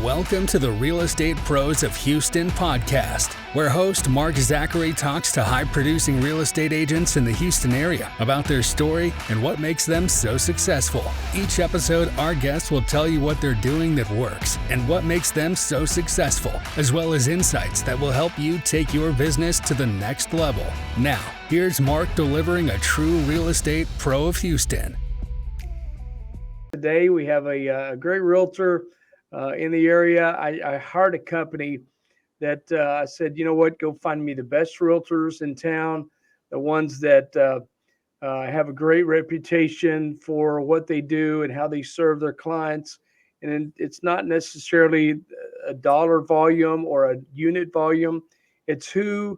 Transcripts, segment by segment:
Welcome to the Real Estate Pros of Houston podcast, where host Mark Zachary talks to high-producing real estate agents in the Houston area about their story and what makes them so successful. Each episode, our guests will tell you what they're doing that works and what makes them so successful, as well as insights that will help you take your business to the next level. Now, here's Mark delivering a true real estate pro of Houston. Today, we have a great realtor in the area. I hired a company that I said, you know what, go find me the best realtors in town, the ones that have a great reputation for what they do and how they serve their clients. And it's not necessarily a dollar volume or a unit volume. It's who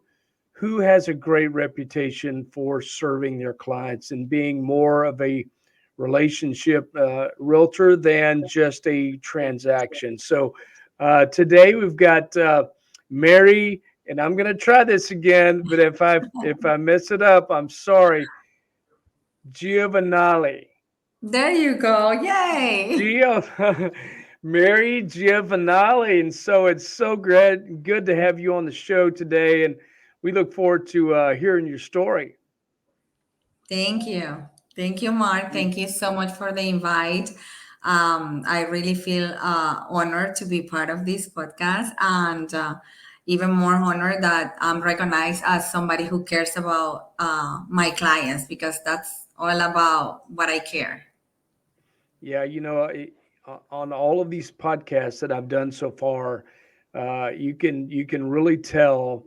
has a great reputation for serving their clients and being more of a relationship realtor than just a transaction. So today we've got Mary, and I'm going to try this again, but if I mess it up, I'm sorry. Giovinale. There you go. Yay. Mary Giovinale. And so it's so good to have you on the show today. And we look forward to hearing your story. Thank you. Thank you, Mark. Thank you so much for the invite. I really feel honored to be part of this podcast and even more honored that I'm recognized as somebody who cares about my clients, because that's all about what I care. Yeah, on all of these podcasts that I've done so far, you can really tell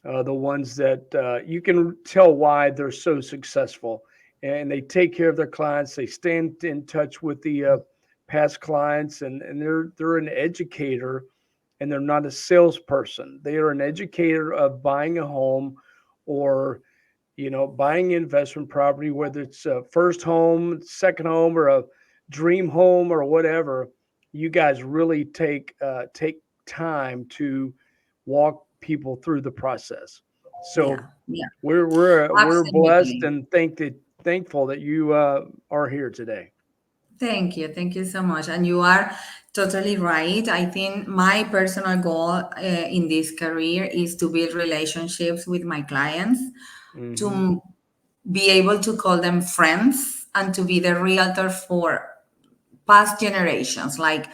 the ones that you can tell why they're so successful, and they take care of their clients. They stay in touch with the past clients, and they're an educator, and they're not a salesperson. They are an educator of buying a home, or buying investment property, whether it's a first home, second home, or a dream home or whatever. You guys really take time to walk people through the process. So Yeah, we're blessed absolutely. and thankful that you are here today. Thank you. Thank you so much. And you are totally right. I think my personal goal in this career is to build relationships with my clients, Mm-hmm. to be able to call them friends, and to be the realtor for past generations. Like,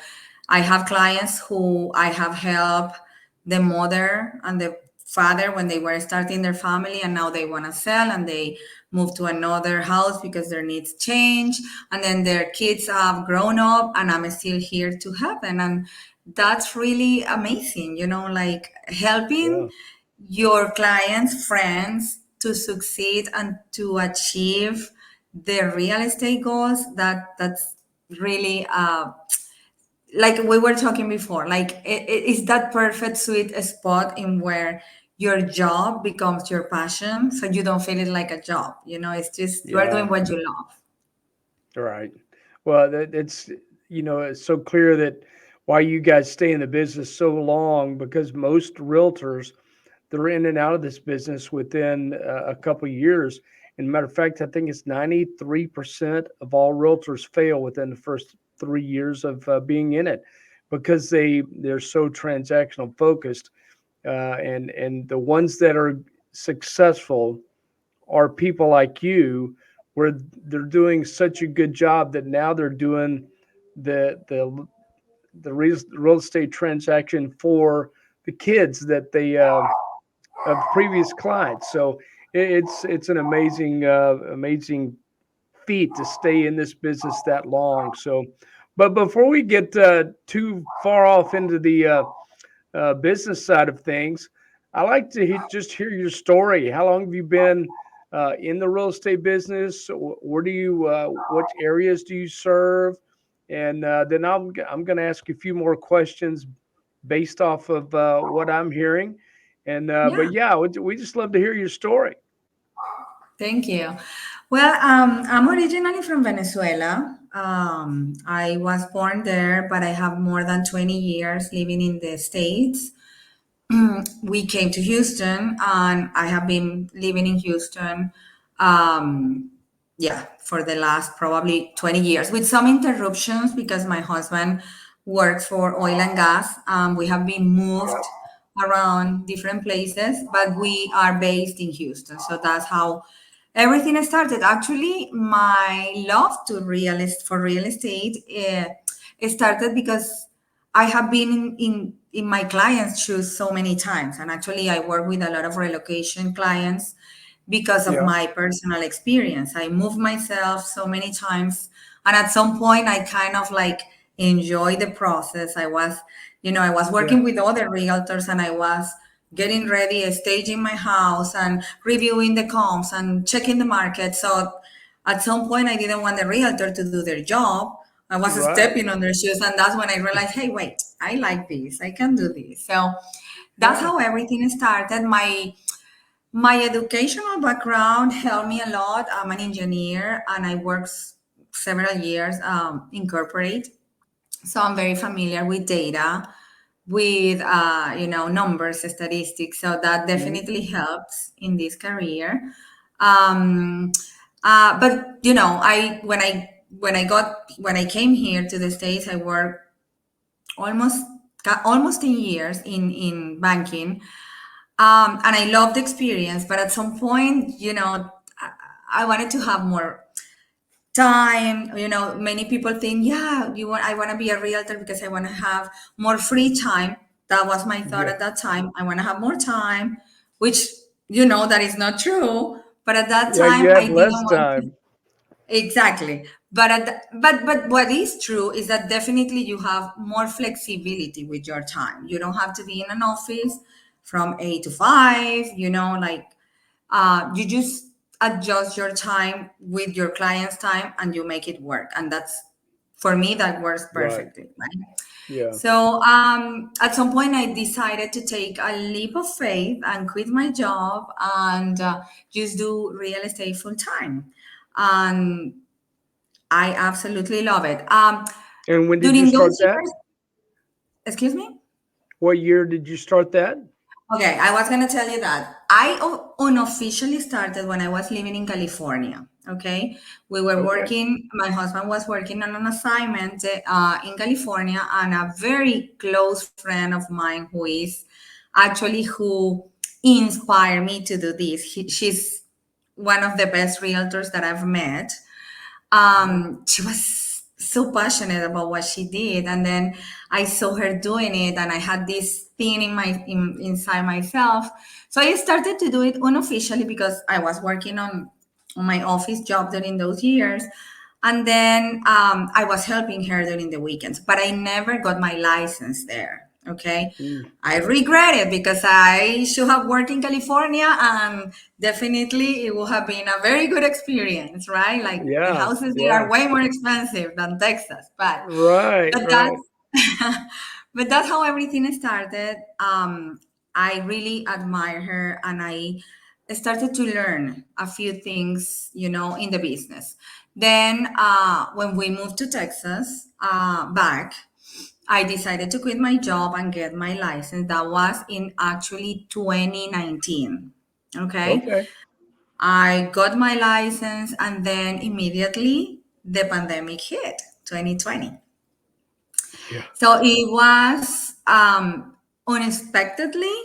I have clients who I have helped the mother and the father when they were starting their family, and now they want to sell and they move to another house because their needs change, and then their kids have grown up and I'm still here to help them. And that's really amazing, like helping Yeah. your clients, friends, to succeed and to achieve their real estate goals. That's really like we were talking before, like it's that perfect sweet spot in where your job becomes your passion, so you don't feel it like a job. It's just you are Yeah. doing what you love. All right. Well, it's so clear that why you guys stay in the business so long, because most realtors, they're in and out of this business within a couple of years. And matter of fact, I think it's 93% of all realtors fail within the first 3 years of being in it, because they're so transactional focused. And the ones that are successful are people like you, where they're doing such a good job that now they're doing the real estate transaction for the kids that they of previous clients. So it's an amazing feat to stay in this business that long. So, but before we get too far off into the business side of things, I like to just hear your story. How long have you been in the real estate business? Where do you what areas do you serve? And then I'm going to ask you a few more questions based off of what I'm hearing. And Yeah. but yeah, we just love to hear your story. Thank you. Well, I'm originally from Venezuela. I was born there, but I have more than 20 years living in the States. We came to Houston, and I have been living in Houston, yeah, for the last probably 20 years, with some interruptions because my husband works for oil and gas. We have been moved around different places, but we are based in Houston. So that's how everything started. Actually, my love to real estate it started because I have been in my clients' shoes so many times, and actually, I work with a lot of relocation clients because of Yeah. my personal experience. I moved myself so many times, and at some point, I kind of like enjoy the process. I was Yeah. working with other realtors, and I was getting ready, staging my house, and reviewing the comps and checking the market. So at some point, I didn't want the realtor to do their job. I was Right. stepping on their shoes, and that's when I realized, hey, wait, I like this. I can do this. So that's Yeah. how everything started. My educational background helped me a lot. I'm an engineer, and I worked several years in corporate, so I'm very familiar with data, with numbers, statistics. So that Mhm. definitely helps in this career. Um, but when I came here to the States, I worked almost almost 10 years in banking, and I loved the experience. But at some point, I wanted to have more time. Many people think, yeah, I want to be a realtor because I want to have more free time. That was my thought Yeah. at that time. I want to have more time, which that is not true. But at that Yeah. You time, I have didn't less want to. time. Exactly. But what is true is that definitely you have more flexibility with your time. You don't have to be in an office from 8 to 5. You just adjust your time with your client's time, and you make it work. And that's, for me, that works Right. perfectly, right? Yeah. So at some point, I decided to take a leap of faith and quit my job and just do real estate full time. And I absolutely love it. And when did you During start those that? years, excuse me? What year did you start that? Okay, I was gonna tell you that unofficially started when I was living in California. Okay, we were Okay. working. My husband was working on an assignment in California, and a very close friend of mine who inspired me to do this. She's one of the best realtors that I've met. Mhm. She was so passionate about what she did, and then I saw her doing it, and I had this thing inside myself. So I started to do it unofficially because I was working on my office job during those years, and then I was helping her during the weekends, but I never got my license there. Okay, Mm. I regret it because I should have worked in California, and definitely it would have been a very good experience, right? Like the Yeah. houses there Yeah. are way more expensive than Texas, Right. but Right. that's but that's how everything started. I really admire her, and I started to learn a few things, in the business. Then, when we moved to Texas, back, I decided to quit my job and get my license. That was in actually 2019. Okay. Okay. I got my license, and then immediately the pandemic hit, 2020. Yeah. So it was unexpectedly,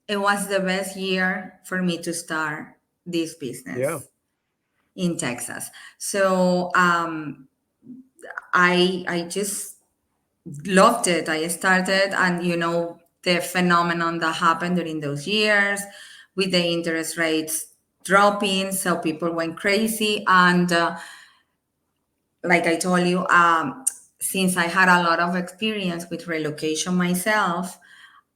it was the best year for me to start this Yeah. business in Texas. So I just loved it. I started, and the phenomenon that happened during those years with the interest rates dropping, so people went crazy. And like I told you, since I had a lot of experience with relocation myself,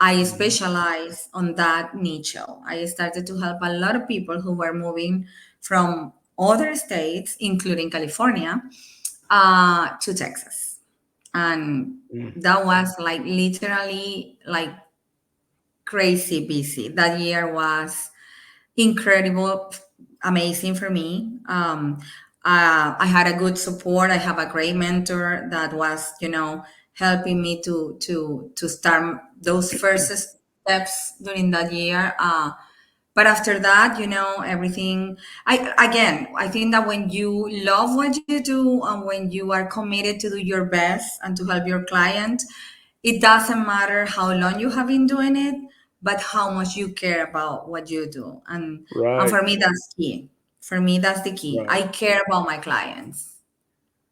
I Mhm. specialize on that niche. I started to help a lot of people who were moving from other states, including California, to Texas. And Mm. that was like literally like crazy busy. That year was incredible, amazing for me. I had a good support. I have a great mentor that was, helping me to start those first steps during that year. But after that, everything. I think that when you love what you do and when you are committed to do your best and to help your client, it doesn't matter how long you have been doing it, but how much you care about what you do. And Right. for me, that's key. For me, that's the key. Right. I care about my clients.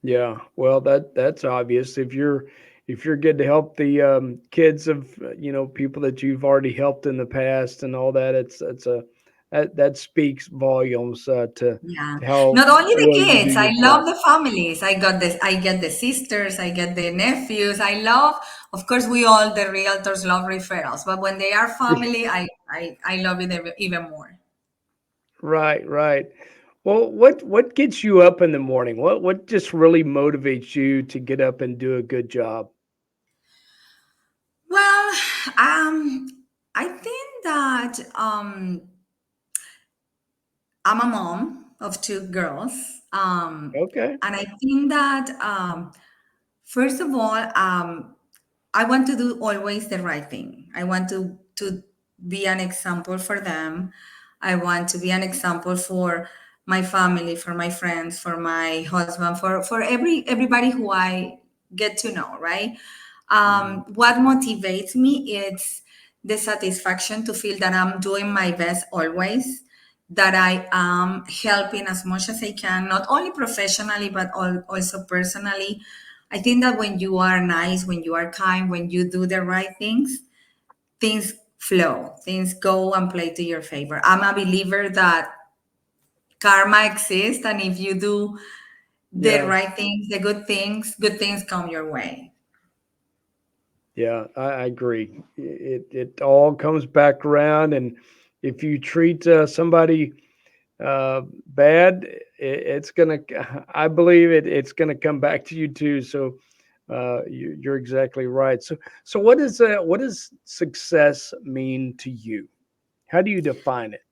Yeah. Well, that's obvious. If you're good to help the kids of people that you've already helped in the past and all that, it's a that speaks volumes Yeah. to how Not only the well you do kids, I your job. love the families. I get the sisters, I get the nephews. I love, of course, we all the realtors love referrals, but when they are family, I love it even more. Right, right. Well, what gets you up in the morning? What just really motivates you to get up and do a good job? Well, um, I think that I'm a mom of two girls. Okay. And I think that first of all, I want to do always the right thing. I want to be an example for them. I want to be an example for my family, for my friends, for my husband, for everybody who I get to know, right? Mhm. What motivates me is the satisfaction to feel that I'm doing my best always, that I am helping as much as I can, not only professionally, but also personally. I think that when you are nice, when you are kind, when you do the right things, things flow, things go and play to your favor. I'm a believer that karma exists, and if you do the Yeah. right things, the good things come your way. Yeah, I agree. It all comes back around, and if you treat somebody bad, it's gonna. I believe it's gonna come back to you too. So you're exactly right. So what does success mean to you? How do you define it?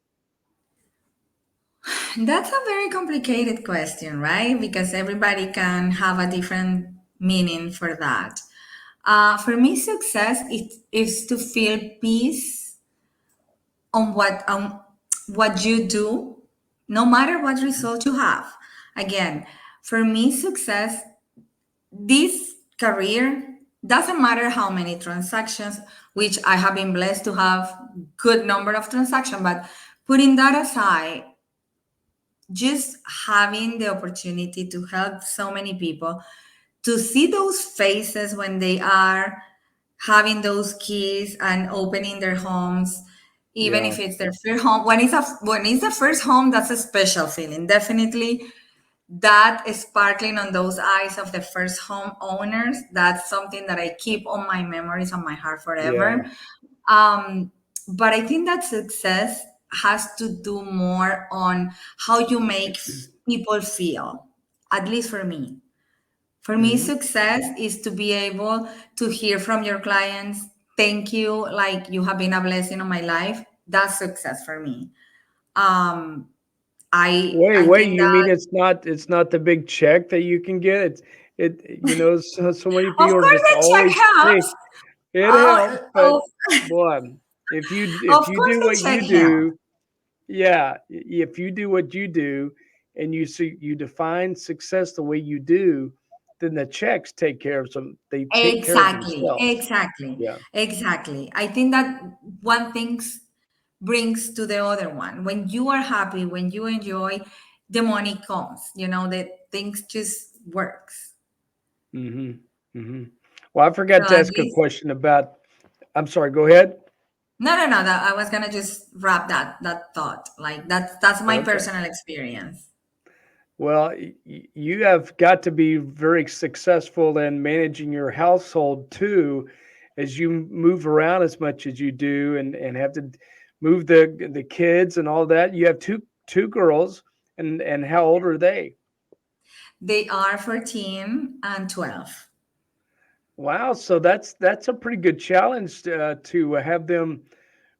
That's a very complicated question, right? Because everybody can have a different meaning for that. For me, success is to feel peace on what you do, no matter what result you have. Again, for me, success, this career doesn't matter how many transactions, which I have been blessed to have good number of transactions, but putting that aside, just having the opportunity to help so many people, to see those faces when they are having those keys and opening their homes, even Yeah, if it's their first home. When it's the first home, that's a special feeling. Definitely, that sparkling on those eyes of the first home owners. That's something that I keep on my memories, on my heart yeah. forever. um, but I think that success has to do more on how you make people feel, at least for me. For me, Hmm. success is to be able to hear from your clients, thank you, like you have been a blessing on my life. That's success for me. Um, I Wait. think You that, mean it's not the big check that you can get? So many of people course, just the check always helps. say it helps, Oh, but of, boy, if of you course, do the what you check helps. do, yeah, if you do what you do, and you define success the way you do, then the checks take care of some. They take care of Exactly, themselves. exactly, Yeah. exactly. I think that one thing brings to the other one. When you are happy, when you enjoy, the money comes. The things just works. Hmm. Hmm. Well, I So forgot to at ask a least, question about. I'm sorry. Go ahead. no, no, no. That I was gonna just wrap that thought. Like that's my Okay. personal experience. Well, you have got to be very successful in managing your household too, as you move around as much as you do, and have to move the kids and all that. You have two girls, and how old are they? They are 14 and 12. Wow, so that's a pretty good challenge to have them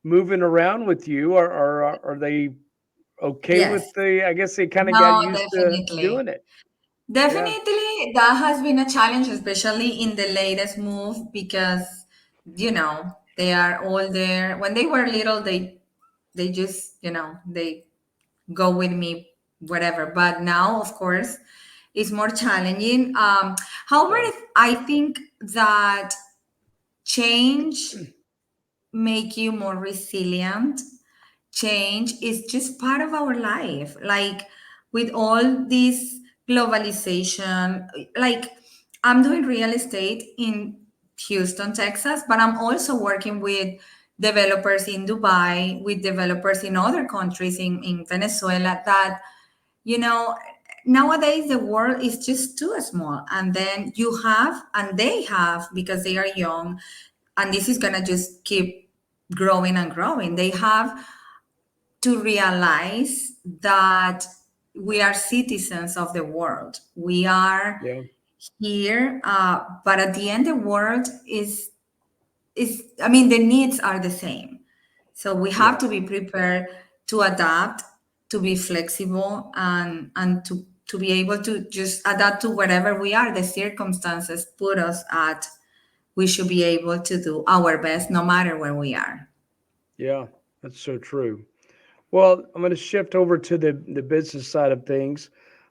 moving around with you. Are they okay Yes. with the? I guess they kind of got No, used to definitely. doing it. Yeah. Definitely, that has been a challenge, especially in the latest move, because they are all there. When they were little, they they just, they go with me, whatever. But now, of course, it's more challenging. However, Yeah. I think that change make you more resilient. Change is just part of our life. Like with all this globalization, like I'm doing real estate in Houston, Texas, but I'm also working with developers in Dubai, with developers in other countries in Venezuela that, you know, nowadays the world is just too small. And then you have, and they have, because they are young, and this is gonna just keep growing and growing. They have to realize that we are citizens of the world. We are Yeah. here, but at the end, the world is. I mean, the needs are the same. So we have Yeah. to be prepared to adapt, to be flexible, and to be able to just adapt to whatever we are. The circumstances put us at. We should be able to do our best, no matter where we are. Yeah. That's so true. Well, I'm going to shift over to the business side of things.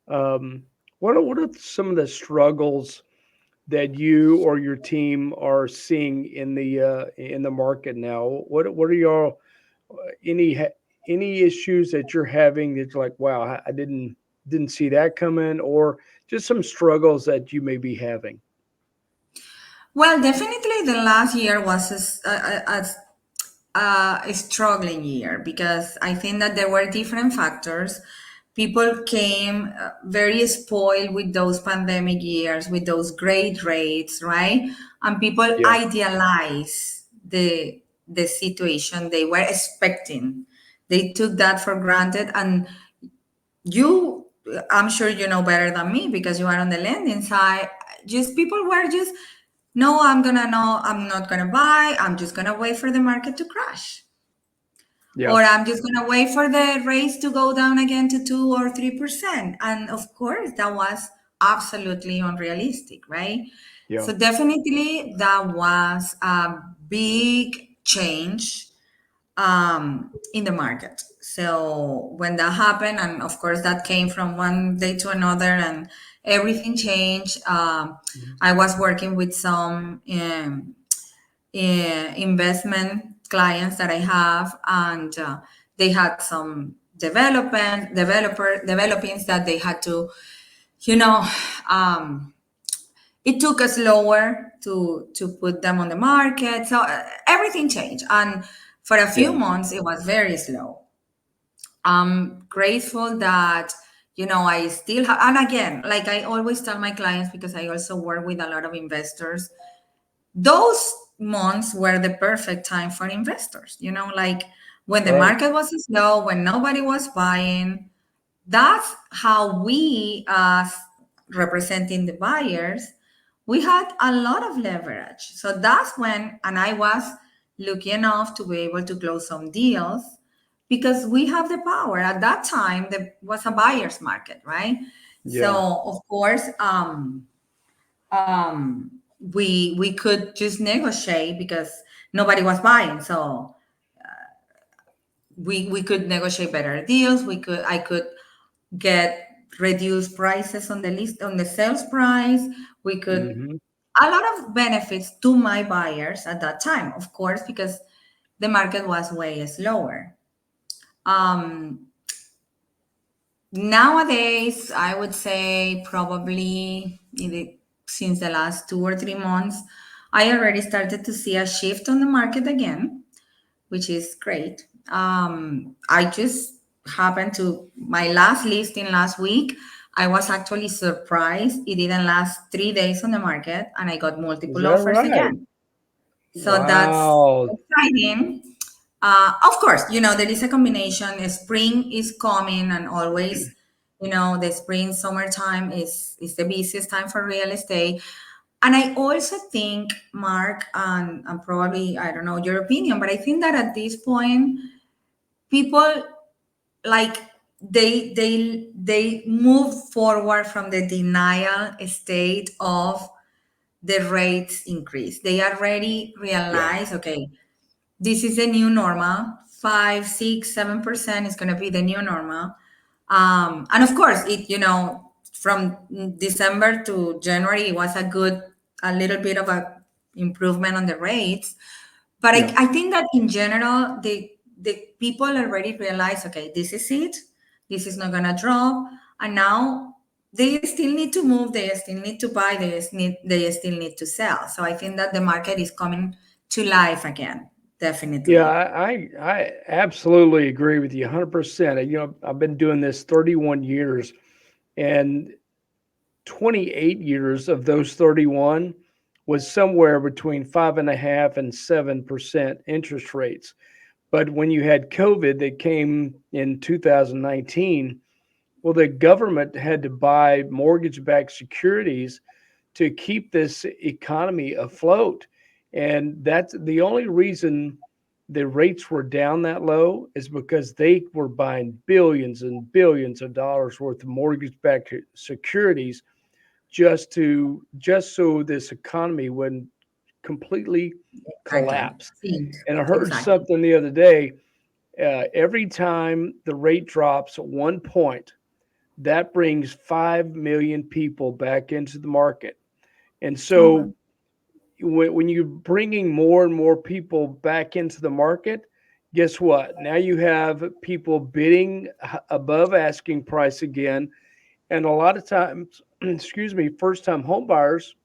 Um, what are some of the struggles that you or your team are seeing in the market now? What are y'all any any issues that you're having that you're like, wow, I didn't see that coming, or just some struggles that you may be having? Well, definitely the last year was a struggling year because I think that there were different factors. People came very spoiled with those pandemic years, with those great rates, right? And people Yeah. idealize the situation they were expecting. They took that for granted, and you, I'm sure you know better than me because you are on the lending side. Just people were just, no, I'm not gonna buy. I'm just gonna wait for the market to crash, Yeah. or I'm just gonna wait for the rates to go down again to 2 or 3%. And of course, that was absolutely unrealistic, right? Yeah. So definitely that was a big change in the market. So when that happened, and of course that came from one day to another, and everything changed. Mhm. I was working with some investment clients that I have, and they had some developings that they had to, you know, um, it took us lower to put them on the market. So everything changed, and for a few Yeah. months it was very slow. I'm grateful that, I still have, and again, like I always tell my clients, because I also work with a lot of investors, those months were the perfect time for investors, like when the Right. market was slow, when nobody was buying. That's how we, as representing the buyers, we had a lot of leverage. So that's when, and I was lucky enough to be able to close some deals because we have the power. At that time, there was a buyer's market, right? Yeah. So of course, we could just negotiate because nobody was buying. So we could negotiate better deals. I could get reduced prices on the list, on the sales price. We could, Hmm. a lot of benefits to my buyers at that time, of course, because the market was way slower. Um, Nowadays, I would say probably since the last 2 or 3 months, I already started to see a shift on the market again, which is great. I just happened to my last listing last week. I was actually surprised. It didn't last 3 days on the market, and I got Is multiple that offers right? again. So that's Wow. exciting. Of course, there is a combination. Spring is coming, and always, the spring summertime is the busiest time for real estate. And I also think, Mark, and probably I don't know your opinion, but I think that at this point, people like they move forward from the denial state of the rates increase. They already Yeah. realize, okay, this is the new normal. 5, 6, 7% is going to be the new normal. And of course, from December to January, it was a little bit of a improvement on the rates. But Yeah. I think that in general, the people already realize, okay, this is it. This is not gonna drop, and now they still need to move. They still need to buy. They still need to sell. So I think that the market is coming to life again. Yeah, Definitely. I absolutely agree with you 100%. I've been doing this 31 years, and 28 years of those 31 was somewhere between 5.5% and 7% interest rates. But when you had COVID that came in 2019, well, the government had to buy mortgage backed securities to keep this economy afloat. And that's the only reason the rates were down that low is because they were buying billions and billions of dollars worth of mortgage backed securities just so this economy wouldn't completely Exactly. collapse. Think. And I heard Exactly. something the other day. Every time the rate drops 1 point, that brings 5 million people back into the market. And Oh, well. so when you're bringing more and more people back into the market, guess what? Now you have people bidding above asking price again. And a lot of times, excuse me, first time home buyers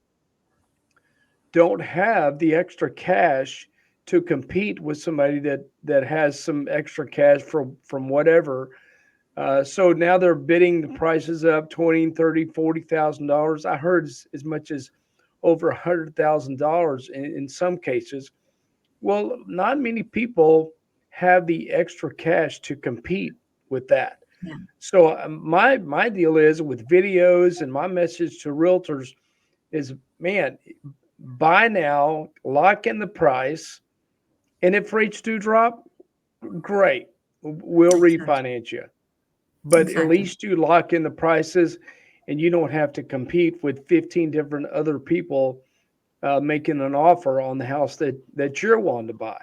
don't have the extra cash to compete with somebody that has some extra cash from whatever. So now they're bidding the prices up 20, 30, $40,000. I heard as much as over $100,000 in some cases. Well, not many people have the extra cash to compete with that. Yeah. So my deal is with videos, and my message to realtors is, man, buy now, lock in the price, and if rates do drop, great, we'll Exactly. refinance you. But at Exactly. least you lock in the prices, and you don't have to compete with 15 different other people making an offer on the house that you're wanting to buy.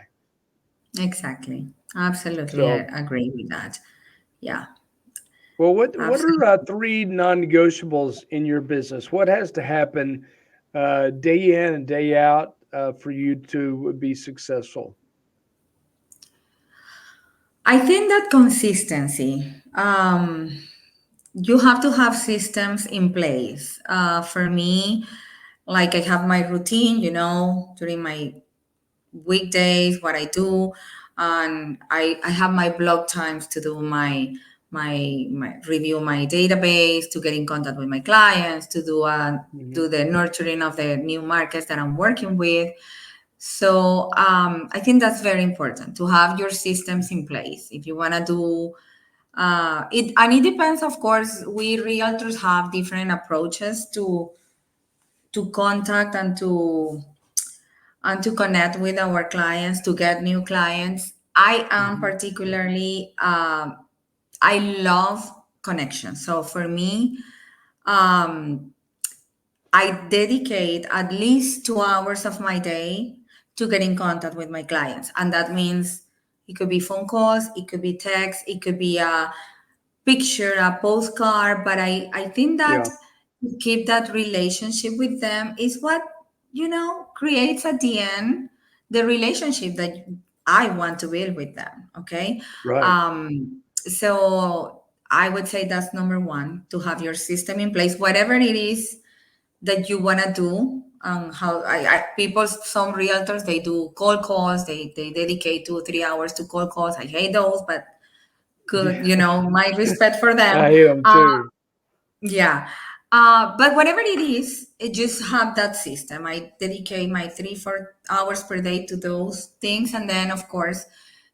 Exactly. Absolutely. I So, agree with that. Yeah. well, what are Absolutely. three non-negotiables in your business? What has to happen day in and day out for you to be successful? I think that consistency. You have to have systems in place. For me, like I have my routine, during my weekdays, what I do, and I have my blog times to do my review my database, to get in contact with my clients, to Hmm. do the nurturing of the new markets that I'm working with. So I think that's very important to have your systems in place if you want to do it. And it depends, of course. We realtors have different approaches to contact and to connect with our clients, to get new clients. I am Hmm. particularly I love connection. So for me, um, I dedicate at least 2 hours of my day to get in contact with my clients. And that means it could be phone calls, it could be text, it could be a picture, a postcard. But I think that Yeah, to keep that relationship with them is what, creates at the end the relationship that I want to build with them. Okay. right. So I would say that's number one, to have your system in place, whatever it is that you want to do. How people, some realtors, they do cold calls. They dedicate 2 or 3 hours to cold calls. I hate those, but good, Yeah, my respect for them. I am uh, too. yeah. But whatever it is, it just have that system. I dedicate my 3 4 hours per day to those things, and then of course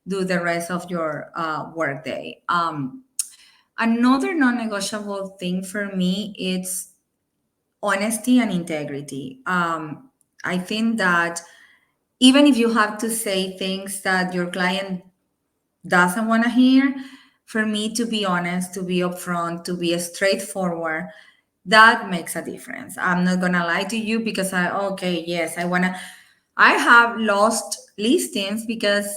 do the rest of your work day. Another non-negotiable thing for me is honesty and integrity. I think that even if you have to say things that your client doesn't want to hear, for me to be honest, to be upfront, to be straightforward, that makes a difference. I'm not gonna lie to you because okay, yes, I have lost listings because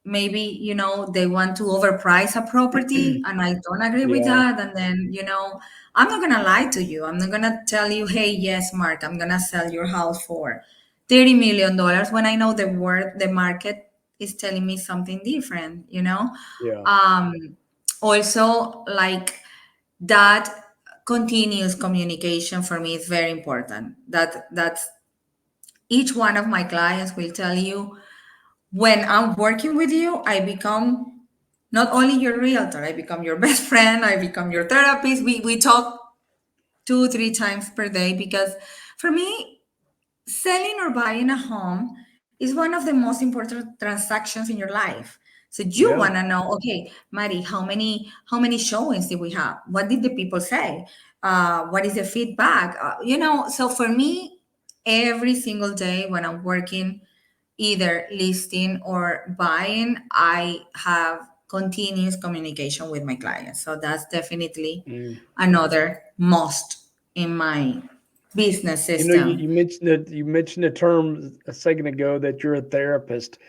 maybe, they want to overprice a property, and I don't agree with Yeah, that. And then, I'm not going to lie to you. I'm not going to tell you, hey, yes, Mark, I'm going to sell your house for $30 million when I know the market is telling me something different. yeah, Um, Also, like, that continuous communication for me is very important. That's each one of my clients will tell you, when I'm working with you, I become not only your realtor, I become your best friend, I become your therapist. We talk 2 3 times per day, because for me, selling or buying a home is one of the most important transactions in your life. So you yeah. want to know, okay, Mari, how many showings did we have? What did the people say? What is the feedback? So for me, every single day when I'm working, either listing or buying, I have continuous communication with my clients. So that's definitely Mm. another must in my business You system. you mentioned that you mentioned a term a second ago that you're a therapist,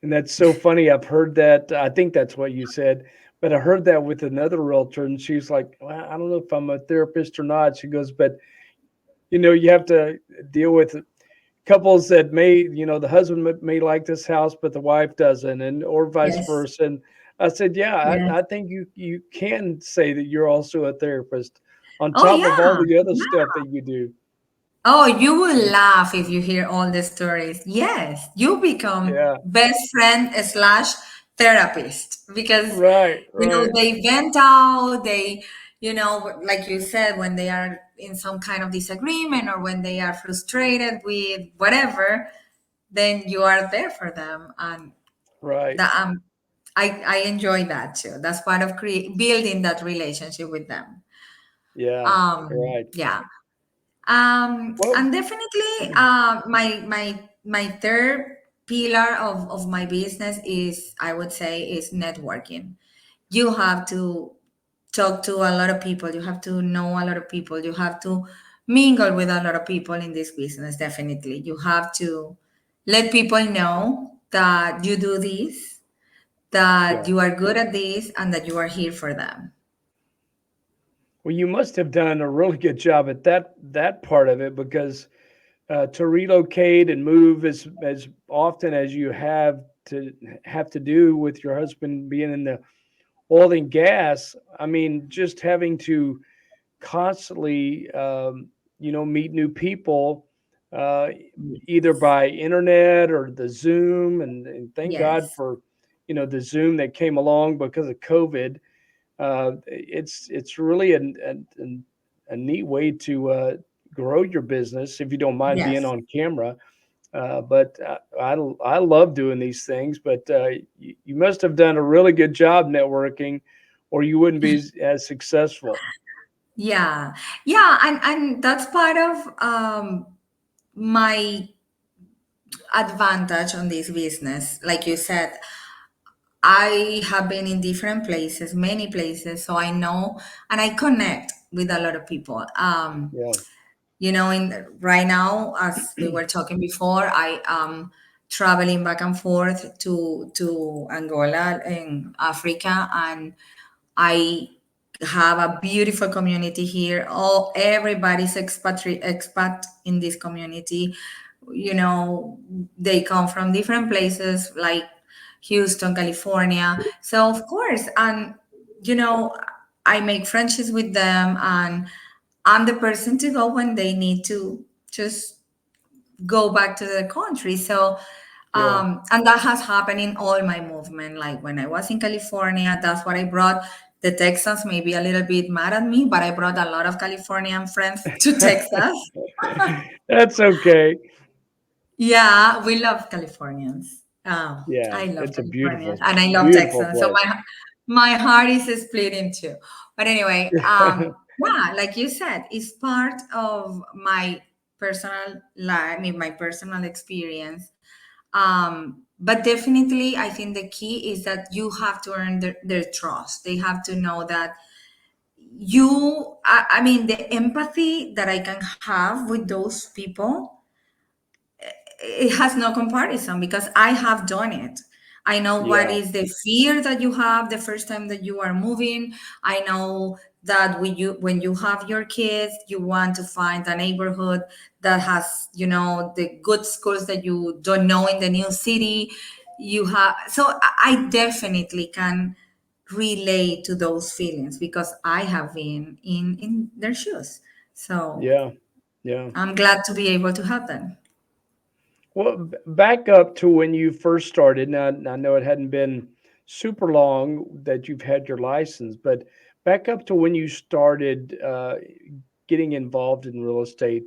and that's so funny. I've heard that. I think that's what you said, but I heard that with another realtor, and she's like, "Well, I don't know if I'm a therapist or not." She goes, "But you have to deal with couples that the husband may like this house, but the wife doesn't, and or vice Yes. versa." And I said, "Yeah, Yes. I think you can say that you're also a therapist on Oh top of all yeah. the other stuff Yeah. that you do." Oh, you will So, laugh if you hear all the stories. Yes, you become yeah, best friend slash therapist, because right, right, they vent out. Like you said, when they are in some kind of disagreement, or when they are frustrated with whatever, then you are there for them, and right. that I enjoy that too. That's part of building that relationship with them. Yeah, right. Yeah. Well, And definitely, my third pillar of my business is, I would say, is networking. You have to talk to a lot of people. You have to know a lot of people. You have to mingle with a lot of people in this business. Definitely, you have to let people know that you do this, that yeah. you are good at this, and that you are here for them. Well, you must have done a really good job at that part of it because to relocate and move as often as you have to do with your husband being in the oil and gas. I mean, just having to constantly, meet new people, uh, either by internet or the Zoom, and thank God Yes. for, the Zoom that came along because of COVID. It's really a neat way to grow your business if you don't mind being Yes. on camera. But I love doing these things. But you must have done a really good job networking, or you wouldn't be as successful. Yeah. Yeah. And that's part of my advantage on this business. Like you said, I have been in different places, many places, so I know and I connect with a lot of people. Yeah, In right now, as we were talking before, I am traveling back and forth to Angola in Africa, and I have a beautiful community here. Everybody's expat in this community. They come from different places like Houston, California. So of course, and you know, I make friendships with them, and I'm the person to go when they need to just go back to their country. So, yeah. and that has happened in all my movement. Like when I was in California, that's what I brought. The Texans may be a little bit mad at me, but I brought a lot of Californian friends to Texas. That's okay. Yeah, we love Californians. Yeah, I love it's a Californians, beautiful, and I love beautiful Texans. So place. my heart is split in two. But anyway, yeah, like you said, it's part of my personal life, I mean, my personal experience. But definitely, I think the key is that you have to earn their trust. They have to know that I mean, the empathy that I can have with those people, it has no comparison because I have done it. I know what Yeah. is the fear that you have the first time that you are moving. I know that when you have your kids, you want to find a neighborhood that has, the good schools that you don't know in the new city. You have so I definitely can relate to those feelings because I have been in their shoes. So Yeah. Yeah. I'm glad to be able to help them. Well, back up to when you first started. Now, I know it hadn't been super long that you've had your license, but back up to when you started getting involved in real estate.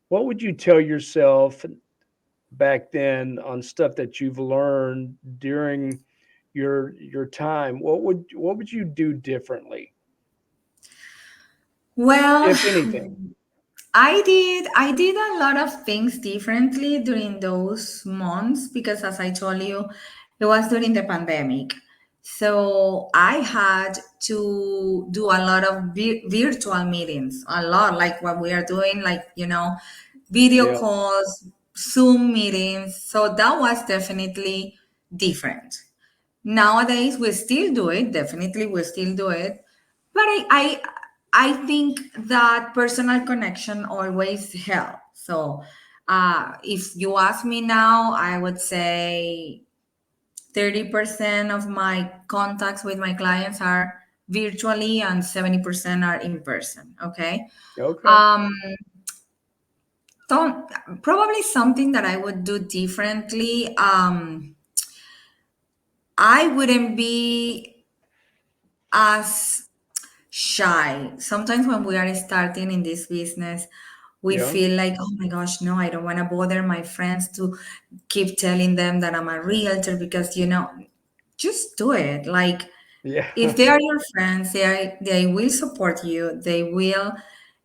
What would you tell yourself back then on stuff that you've learned during your time? What would you do differently, Well, if anything? I did a lot of things differently during those months because as I told you, it was during the pandemic. So I had to do a lot of virtual meetings, a lot like what we are doing, like, video Yeah. calls, Zoom meetings. So that was definitely different. Nowadays we still do it, definitely we still do it, but I think that personal connection always helps. So if you ask me now, I would say 30% of my contacts with my clients are virtually and 70% are in person. Okay. Okay. um don't Probably something that I would do differently. I wouldn't be as shy. Sometimes when we are starting in this business, we Yeah. feel like, oh my gosh, no, I don't want to bother my friends to keep telling them that I'm a realtor because, just do it. Like, Yeah. if they are your friends, they will support you. They will,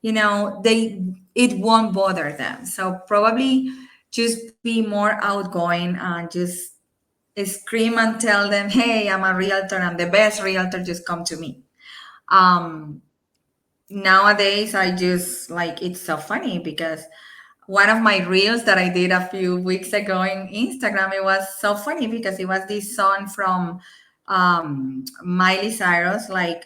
it won't bother them. So probably just be more outgoing and just scream and tell them, hey, I'm a realtor. I'm the best realtor. Just come to me. Um, Nowadays I just like, it's so funny because one of my reels that I did a few weeks ago in Instagram, it was so funny because it was this song from Miley Cyrus, like,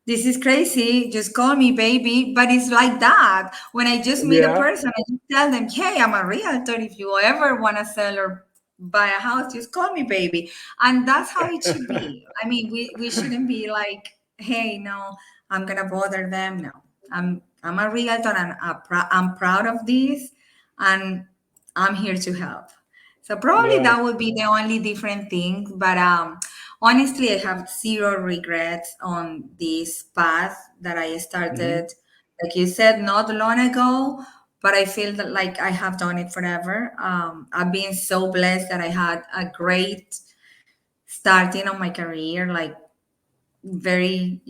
this is crazy, just call me baby. But it's like that. When I just meet a Yeah. person, I just tell them, hey, I'm a realtor. If you ever want to sell or buy a house, just call me baby. And that's how it should be. I mean, we shouldn't be like, hey, no, I'm gonna bother them. No, I'm a realtor and I'm proud of this, and I'm here to help. So probably Yeah. that would be the only different thing. But honestly, I have zero regrets on this path that I Hmm. started, like you said, not long ago. But I feel that like I have done it forever. I've been so blessed that I had a great starting on my career. Like, very,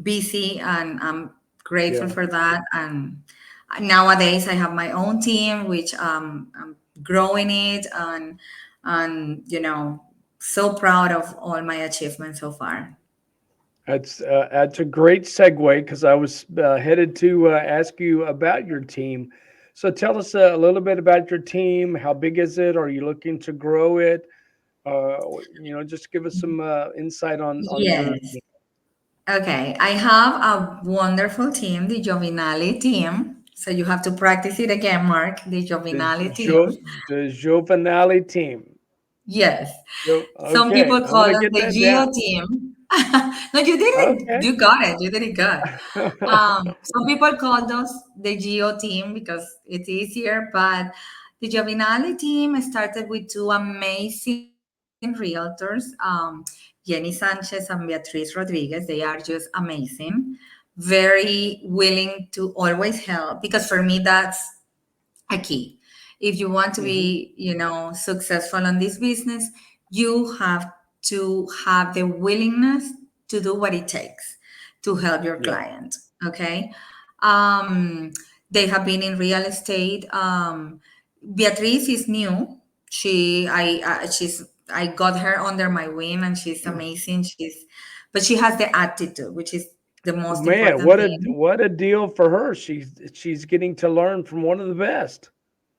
busy, and I'm grateful Yeah. for that. And nowadays I have my own team, which I'm growing it, and so proud of all my achievements so far. That's a great segue because I was headed to ask you about your team. So tell us a little bit about your team. How big is it? Are you looking to grow it? Just give us some insight on your Yes. team. Okay, I have a wonderful team, the Giovinale team. So you have to practice it again, Mark, the The Giovinale team. The Giovanelli team. Yes. Some Okay, people I'm call gonna us get the that Geo down. team. No, you did it. Okay. You got it. You did it good. Some people call us the Geo team because it's easier, but the Giovinale team started with two amazing realtors, Jenny Sanchez and Beatriz Rodriguez. They are just amazing, very willing to always help because for me, that's a key. If you want to Hmm. be, successful in this business, you have to have the willingness to do what it takes to help your Yeah. client. Okay. Um, they have been in real estate. Beatriz is new. I got her under my wing, and she's amazing. But she has the attitude, which is the most Man, important thing. what a deal for her. She's getting to learn from one of the best.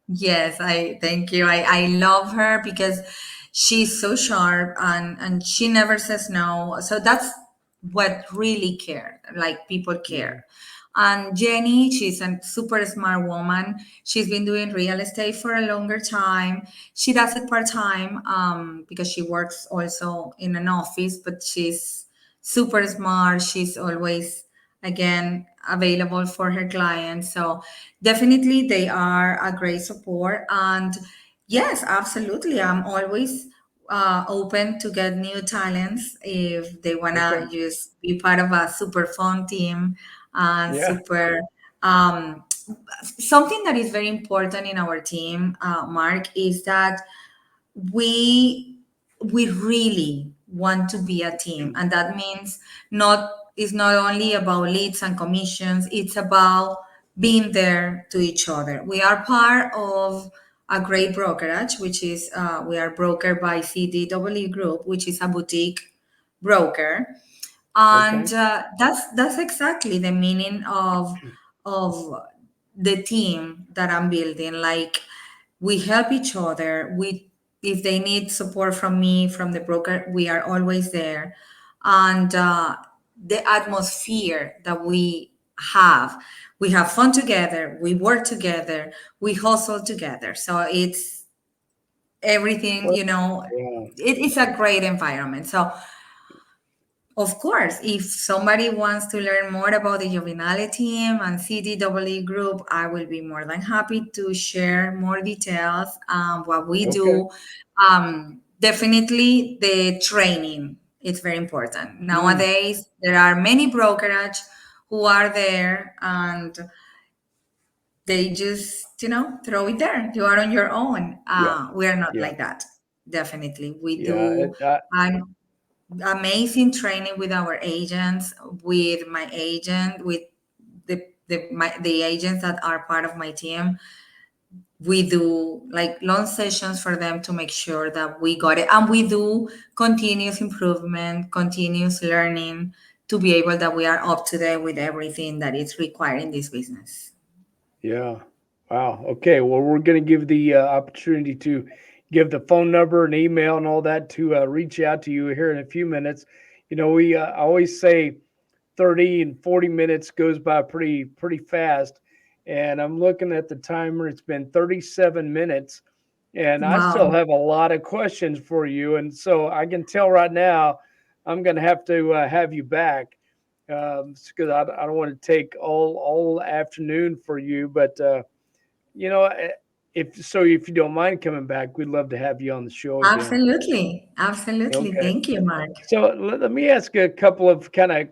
Yes, I thank you. I love her because she's so sharp and she never says no. So that's what really care, like people Mm, care. And Jenny, she's a super smart woman. She's been doing real estate for a longer time. She does it part time because she works also in an office, but she's super smart. She's always, again, available for her clients. So definitely they are a great support. And yes, absolutely. I'm always open to get new talents if they want okay. to just be part of a super fun team and Yeah. super. Um, Something that is very important in our team, Mark, is that we we really want to be a team, and that means not it's not only about leads and commissions, it's about being there to each other. We are part of a great brokerage, which is we are brokered by CDW Group, which is a boutique broker, and Okay. that's exactly the meaning of the team that I'm building. Like, we help each other. We, if they need support from me, from the broker, we are always there. And the atmosphere that we have fun together, we work together, we hustle together. So it's everything, Well, yeah. it is a great environment. So of course, if somebody wants to learn more about the Giovinale team and CDW group, I will be more than happy to share more details what we Okay. do. Definitely the training is very important. Mm, Nowadays, there are many brokerage who are there and they just, throw it there. You are on your own. yeah. We are not Yeah. like that. Definitely. We Yeah. do. I'm amazing training with our agents, with my agent, with the agents that are part of my team. We do like long sessions for them to make sure that we got it, and we do continuous improvement, continuous learning to be able that we are up to date with everything that is required in this business. Yeah. Wow. Okay. Well, we're going to give the opportunity to give the phone number and email and all that to reach out to you here in a few minutes. We always say 30 and 40 minutes goes by pretty fast. And I'm looking at the timer. It's been 37 minutes and I still Wow. have a lot of questions for you. And so I can tell right now I'm going to have you back because I don't want to take all afternoon for you. But you know, eh, if you don't mind coming back, we'd love to have you on the show again. Absolutely. Absolutely. Okay. Thank you, Mark. So let me ask you a couple of kind of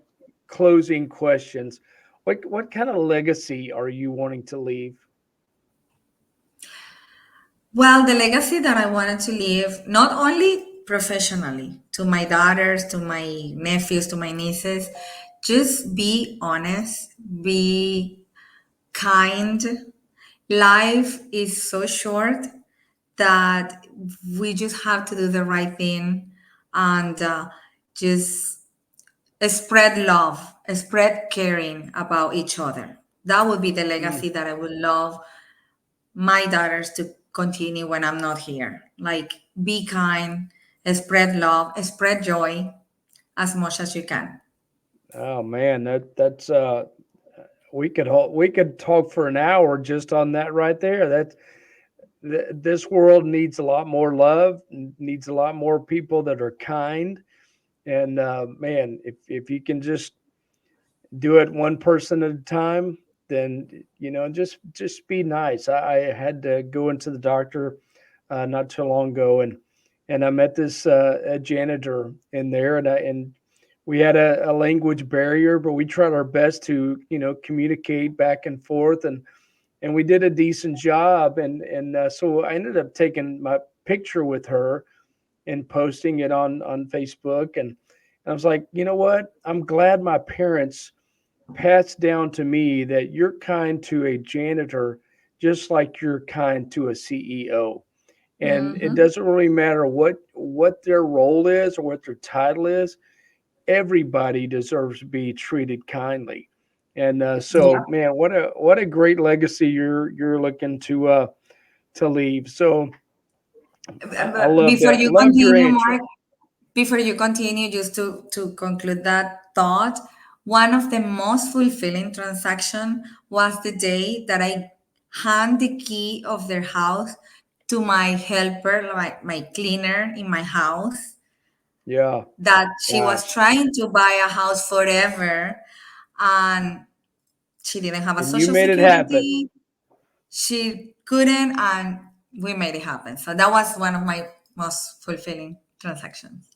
closing questions. What kind of legacy are you wanting to leave? Well, the legacy that I wanted to leave, not only professionally, to my daughters, to my nephews, to my nieces, just be honest, be kind. Life is so short that we just have to do the right thing and just spread love, spread caring about each other. That would be the Mm, legacy that I would love my daughters to continue when I'm not here. Like, be kind, spread love, spread joy as much as you can. oh man, that's we could talk for an hour just on that right there. This world needs a lot more love, needs a lot more people that are kind. And man, if you can just do it one person at a time, then just be nice. I had to go into the doctor not too long ago, and I met this a janitor in there, and we had a language barrier, but we tried our best to communicate back and forth, and we did a decent job, and so I ended up taking my picture with her and posting it on Facebook, and I was like, you know what? I'm glad my parents passed down to me that you're kind to a janitor just like you're kind to a CEO. And it Mm-hmm. doesn't really matter what their role is or what their title is. Everybody deserves to be treated kindly. And Yeah. so, man, what a great legacy you're looking to leave. So I But love before that. you Loved your continue, answer. Mark, before you continue, just to conclude that thought, one of the most fulfilling transaction was the day that I hand the key of their house to my helper, my cleaner in my house, Yeah. that she was Gosh. trying to buy a house forever, and she didn't have a And you social made it happen. security. She couldn't, and we made it happen. So that was one of my most fulfilling transactions.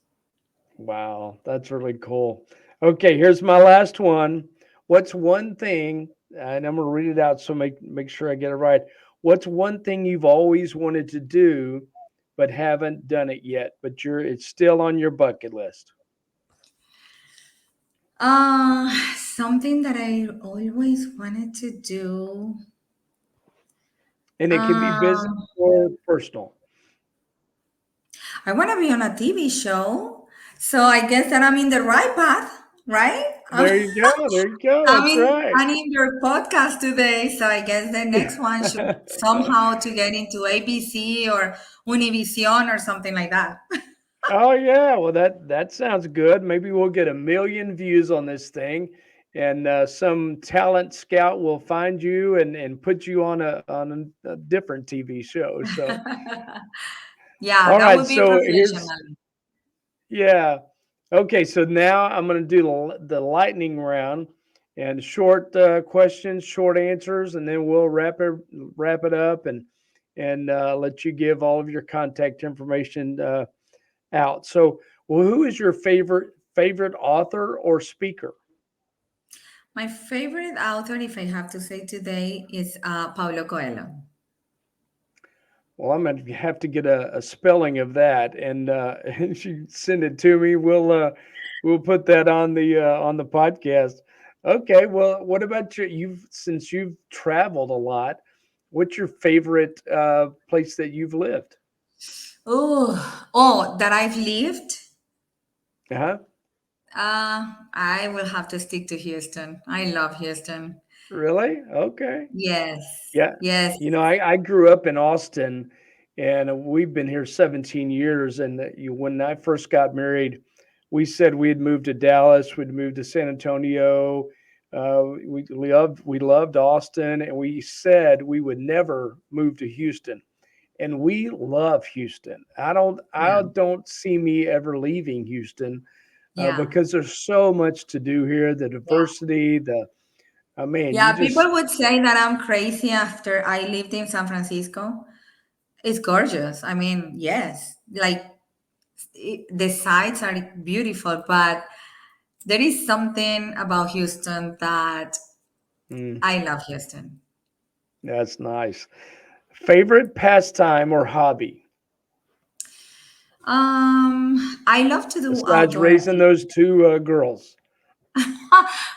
Wow, that's really cool. Okay, here's my last one. What's one thing, and I'm gonna read it out so make sure I get it right. What's one thing you've always wanted to do but haven't done it yet, but it's still on your bucket list? Something that I always wanted to do. And it can be business Um, or personal. I want to be on a TV show, so I guess that I'm in the right path, right? There you go. There you go. That's right. I'm in your podcast today, so I guess the next one should somehow to get into ABC or Univision or something like that. Oh yeah, well that sounds good. Maybe we'll get 1 million views on this thing, and some talent scout will find you and put you on a different TV show. So Yeah, all that right, would be so here's professional. yeah. Okay, so now I'm going to do the lightning round and short questions, short answers, and then we'll wrap it up and let you give all of your contact information out. So, well, who is your favorite author or speaker? My favorite author, if I have to say today, is Paulo Coelho. Well, I'm gonna have to get a spelling of that, and if you send it to me, we'll put that on the podcast. Okay. Well, what about you? Since you've traveled a lot, what's your favorite place that you've lived? Oh, that I've lived. Uh huh. I will have to stick to Houston. I love Houston. Really? Okay. Yes, Yeah. yes, I grew up in Austin, and we've been here 17 years. And when I first got married, we said we'd moved to Dallas, we'd moved to San Antonio. We loved Austin, and we said we would never move to Houston. And we love Houston. I yeah, don't see me ever leaving Houston yeah, because there's so much to do here. The yeah. diversity, the man, you Yeah, just people would say that I'm crazy after I lived in San Francisco. It's gorgeous. I mean, yes, like the sights are beautiful, but there is something about Houston that mm, I love Houston. that's nice. Favorite pastime or hobby I love to do besides outdoor raising activities. those two girls?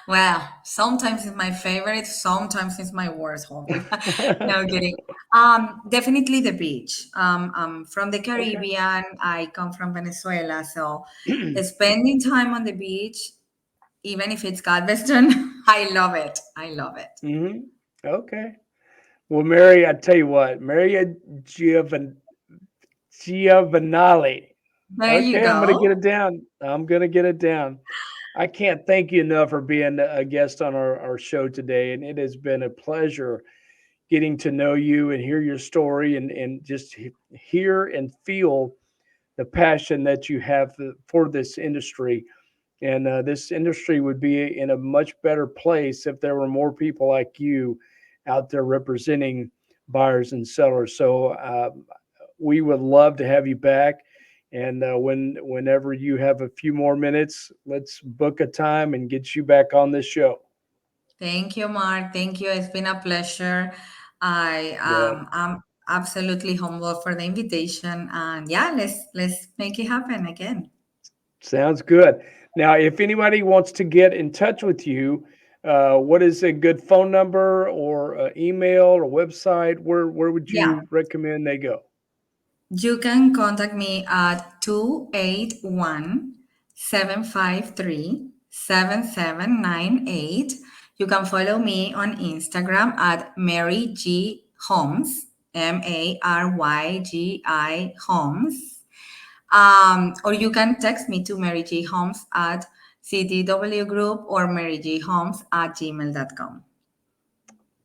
Well, sometimes it's my favorite, sometimes it's my worst hobby. No kidding. Definitely the beach. I'm from the Okay. Caribbean. I come from Venezuela, so spending time on the beach, even if it's Galveston, I love it. I love it. hmm Okay. Well, Mary, I tell you what, Maria Giovinale. There you Okay, I'm gonna get go. it down. I'm gonna get it down. I can't thank you enough for being a guest on our show today, and it has been a pleasure getting to know you and hear your story and just hear and feel the passion that you have for this industry. And this industry would be in a much better place if there were more people like you out there representing buyers and sellers. So we would love to have you back. And whenever you have a few more minutes, let's book a time and get you back on this show. Thank you, Mark. Thank you. It's been a pleasure. Yeah, I'm absolutely humbled for the invitation, and yeah, let's make it happen again. sounds good. Now, if anybody wants to get in touch with you, what is a good phone number or email or website? Where would Yeah, you recommend they go? you can contact me at 281-753-7798. You can follow me on Instagram at Mary G Homes. MARYGI Homes. Or you can text me to Mary G Homes at CTW Group or maryghomes@gmail.com.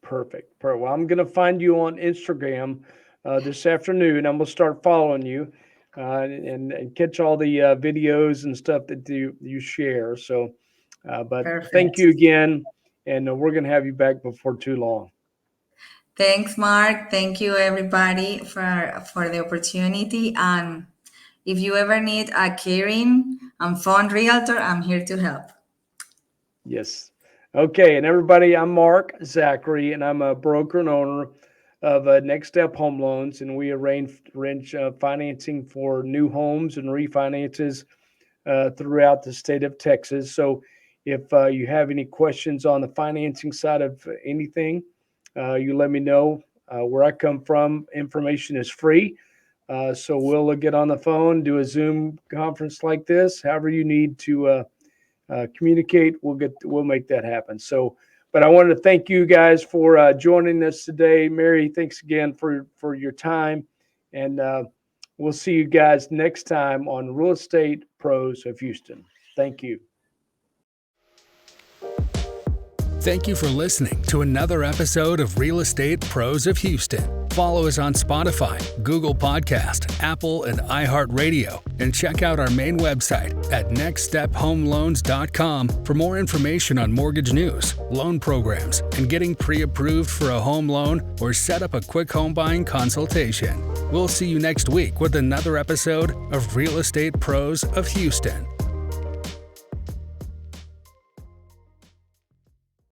Perfect. Well, I'm going to find you on Instagram this afternoon. I'm going to start following you and catch all the videos and stuff that you share. So, but thank Perfect. you again, and we're going to have you back before too long. Thanks, Mark. Thank you, everybody, for the opportunity. And if you ever need a caring and fun realtor, I'm here to help. Yes. Okay. And everybody, I'm Mark Zachary, and I'm a broker and owner of Next Step Home Loans, and we arrange financing for new homes and refinances throughout the state of Texas. So if you have any questions on the financing side of anything, you let me know. Where I come from, information is free. So we'll get on the phone, do a Zoom conference like this. However you need to communicate, we'll make that happen. So, but I wanted to thank you guys for joining us today. Mary, thanks again for your time, and we'll see you guys next time on Real Estate Pros of Houston. Thank you. Thank you for listening to another episode of Real Estate Pros of Houston. Follow us on Spotify, Google Podcast, Apple, and iHeartRadio, and check out our main website at nextstephomeloans.com for more information on mortgage news, loan programs, and getting pre-approved for a home loan or set up a quick home buying consultation. We'll see you next week with another episode of Real Estate Pros of Houston.